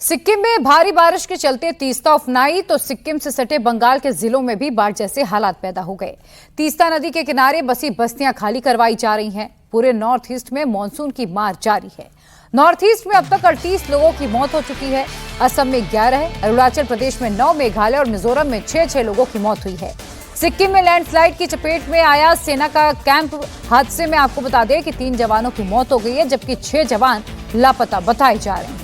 सिक्किम में भारी बारिश के चलते तीस्ता उफनाई तो सिक्किम से सटे बंगाल के जिलों में भी बाढ़ जैसे हालात पैदा हो गए। तीस्ता नदी के किनारे बसी बस्तियां खाली करवाई जा रही हैं। पूरे नॉर्थ ईस्ट में मानसून की मार जारी है। नॉर्थ ईस्ट में अब तक 38 लोगों की मौत हो चुकी है। असम में 11, अरुणाचल प्रदेश में 9, मेघालय और मिजोरम में 6 लोगों की मौत हुई है। सिक्किम में लैंडस्लाइड की चपेट में आया सेना का कैंप। हादसे में आपको बता दें कि 3 जवानों की मौत हो गई है, जबकि 6 जवान लापता बताए जा रहे हैं।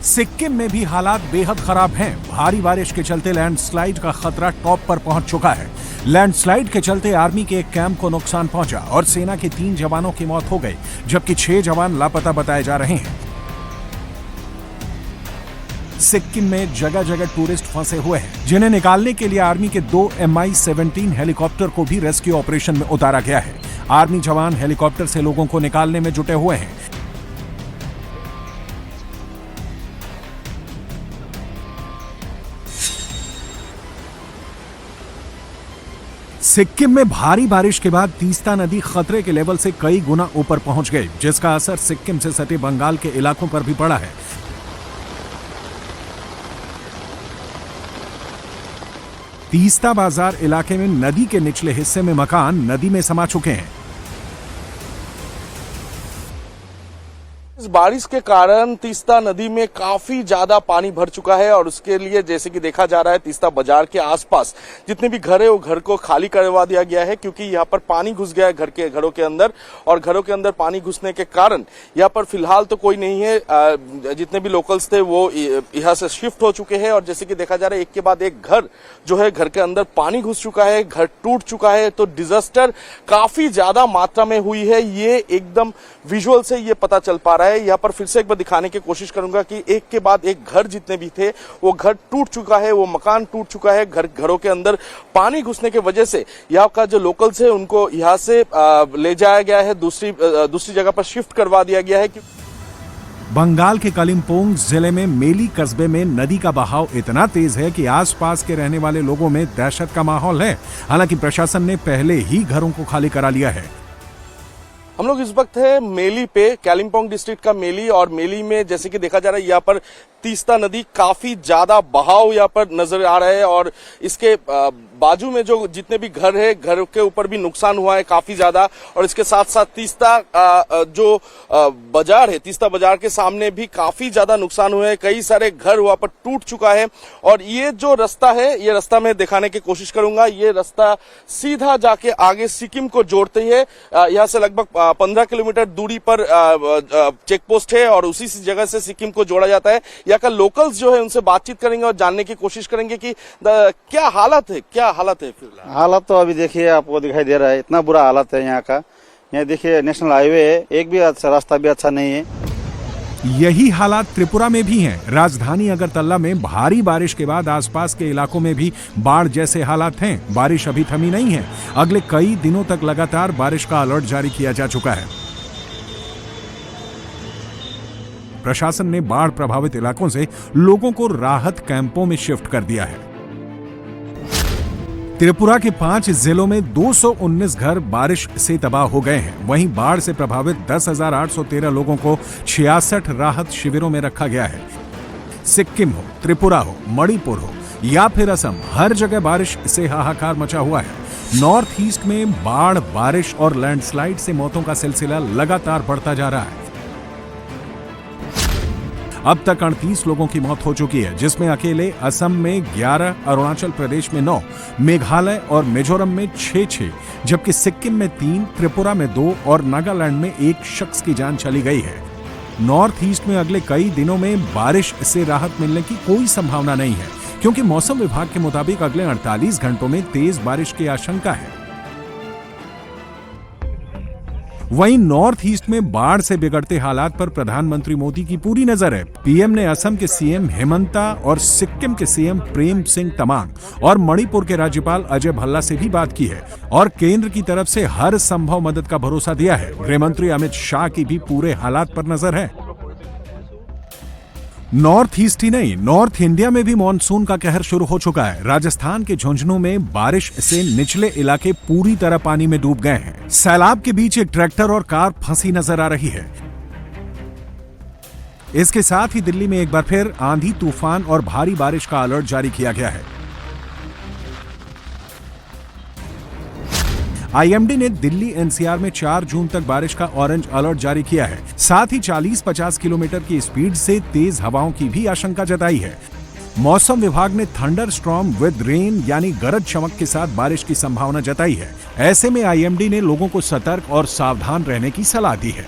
सिक्किम में भी हालात बेहद खराब हैं। भारी बारिश के चलते लैंडस्लाइड का खतरा टॉप पर पहुंच चुका है। लैंडस्लाइड के चलते आर्मी के एक कैंप को नुकसान पहुंचा और सेना के 3 जवानों की मौत हो गई, जबकि 6 जवान लापता बताए जा रहे हैं। सिक्किम में जगह जगह टूरिस्ट फंसे हुए हैं, जिन्हें निकालने के लिए आर्मी के 2 Mi-17 हेलीकॉप्टर को भी रेस्क्यू ऑपरेशन में उतारा गया है। आर्मी जवान हेलीकॉप्टर से लोगों को निकालने में जुटे हुए हैं। सिक्किम में भारी बारिश के बाद तीस्ता नदी खतरे के लेवल से कई गुना ऊपर पहुंच गई, जिसका असर सिक्किम से सटे बंगाल के इलाकों पर भी पड़ा है। तीस्ता बाजार इलाके में नदी के निचले हिस्से में मकान नदी में समा चुके हैं। इस बारिश के कारण तीस्ता नदी में काफी ज्यादा पानी भर चुका है और उसके लिए जैसे कि देखा जा रहा है तीस्ता बाजार के आसपास जितने भी घर है वो घर को खाली करवा दिया गया है, क्योंकि यहाँ पर पानी घुस गया है घरों के अंदर। और घरों के अंदर पानी घुसने के कारण यहाँ पर फिलहाल तो कोई नहीं है। जितने भी लोकल्स थे वो यहाँ से शिफ्ट हो चुके हैं और जैसे कि देखा जा रहा है एक के बाद एक घर जो है घर के अंदर पानी घुस चुका है, घर टूट चुका है। तो डिजास्टर काफी ज्यादा मात्रा में हुई है, ये एकदम विजुअल से ये पता चल पा रहा है। यहाँ पर फिर से एक बार दिखाने की कोशिश करूंगा कि एक के बाद एक घर जितने भी थे वो घर टूट चुका है, वो मकान टूट चुका है। घरों के अंदर पानी घुसने की वजह से यहाँ का जो लोकल्स है उनको यहाँ से ले जाया गया है, दूसरी जगह पर शिफ्ट करवा दिया गया है। बंगाल के कालिम्पोंग जिले में मेली कस्बे में नदी का बहाव इतना तेज है कि आसपास के रहने वाले लोगों में दहशत का माहौल है। हालांकि प्रशासन ने पहले ही घरों को खाली करा लिया है। हम लोग इस वक्त है मेली पे, कालिम्पोंग डिस्ट्रिक्ट का मेली, और मेली में जैसे कि देखा जा रहा है यहाँ पर तीस्ता नदी काफी ज्यादा बहाव यहाँ पर नजर आ रहा है और इसके बाजू में जो जितने भी घर है घर के ऊपर भी नुकसान हुआ है काफी ज्यादा। और इसके साथ साथ तीस्ता जो बाजार है, तीस्ता बाजार के सामने भी काफी ज्यादा नुकसान हुए हैं। कई सारे घर वहां पर टूट चुका है और ये जो रास्ता है ये रास्ता मैं दिखाने की कोशिश करूंगा। ये रास्ता सीधा जाके आगे सिक्किम को जोड़ते है। यहाँ से लगभग 15 किलोमीटर दूरी पर चेक पोस्ट है और उसी जगह से सिक्किम को जोड़ा जाता है। यहाँ का लोकल्स जो है उनसे बातचीत करेंगे और जानने की कोशिश करेंगे कि क्या हालत है फिलहाल। हालत तो अभी देखिए आपको दिखाई दे रहा है, इतना बुरा हालत है यहाँ का। यहाँ देखिए नेशनल हाईवे है, एक भी अच्छा रास्ता भी अच्छा नहीं है। यही हालात त्रिपुरा में भी हैं। राजधानी अगरतला में भारी बारिश के बाद आसपास के इलाकों में भी बाढ़ जैसे हालात हैं। बारिश अभी थमी नहीं है। अगले कई दिनों तक लगातार बारिश का अलर्ट जारी किया जा चुका है। प्रशासन ने बाढ़ प्रभावित इलाकों से लोगों को राहत कैंपों में शिफ्ट कर दिया है। त्रिपुरा के 5 जिलों में 219 घर बारिश से तबाह हो गए हैं। वहीं बाढ़ से प्रभावित 10,813 लोगों को 66 राहत शिविरों में रखा गया है। सिक्किम हो, त्रिपुरा हो, मणिपुर हो या फिर असम, हर जगह बारिश से हाहाकार मचा हुआ है। नॉर्थ ईस्ट में बाढ़, बारिश और लैंडस्लाइड से मौतों का सिलसिला लगातार बढ़ता जा रहा है। अब तक 38 लोगों की मौत हो चुकी है, जिसमें अकेले असम में 11, अरुणाचल प्रदेश में 9, मेघालय और मिजोरम में 6, जबकि सिक्किम में 3, त्रिपुरा में 2 और नागालैंड में 1 शख्स की जान चली गई है। नॉर्थ ईस्ट में अगले कई दिनों में बारिश से राहत मिलने की कोई संभावना नहीं है, क्योंकि मौसम विभाग के मुताबिक अगले 48 घंटों में तेज बारिश की आशंका है। वहीं नॉर्थ ईस्ट में बाढ़ से बिगड़ते हालात पर प्रधानमंत्री मोदी की पूरी नजर है। पीएम ने असम के सीएम हेमंता और सिक्किम के सीएम प्रेम सिंह तमांग और मणिपुर के राज्यपाल अजय भल्ला से भी बात की है और केंद्र की तरफ से हर संभव मदद का भरोसा दिया है। गृह मंत्री अमित शाह की भी पूरे हालात पर नजर है। नॉर्थ ईस्ट ही नहीं, नॉर्थ इंडिया में भी मॉनसून का कहर शुरू हो चुका है। राजस्थान के झुंझुनू में बारिश से निचले इलाके पूरी तरह पानी में डूब गए हैं। सैलाब के बीच एक ट्रैक्टर और कार फंसी नजर आ रही है। इसके साथ ही दिल्ली में एक बार फिर आंधी तूफान और भारी बारिश का अलर्ट जारी किया गया है। आईएमडी ने दिल्ली एनसीआर में 4 जून तक बारिश का ऑरेंज अलर्ट जारी किया है। साथ ही 40-50 किलोमीटर की स्पीड से तेज हवाओं की भी आशंका जताई है। मौसम विभाग ने थंडर स्टॉर्म विद रेन यानी गरज चमक के साथ बारिश की संभावना जताई है। ऐसे में आईएमडी ने लोगों को सतर्क और सावधान रहने की सलाह दी है।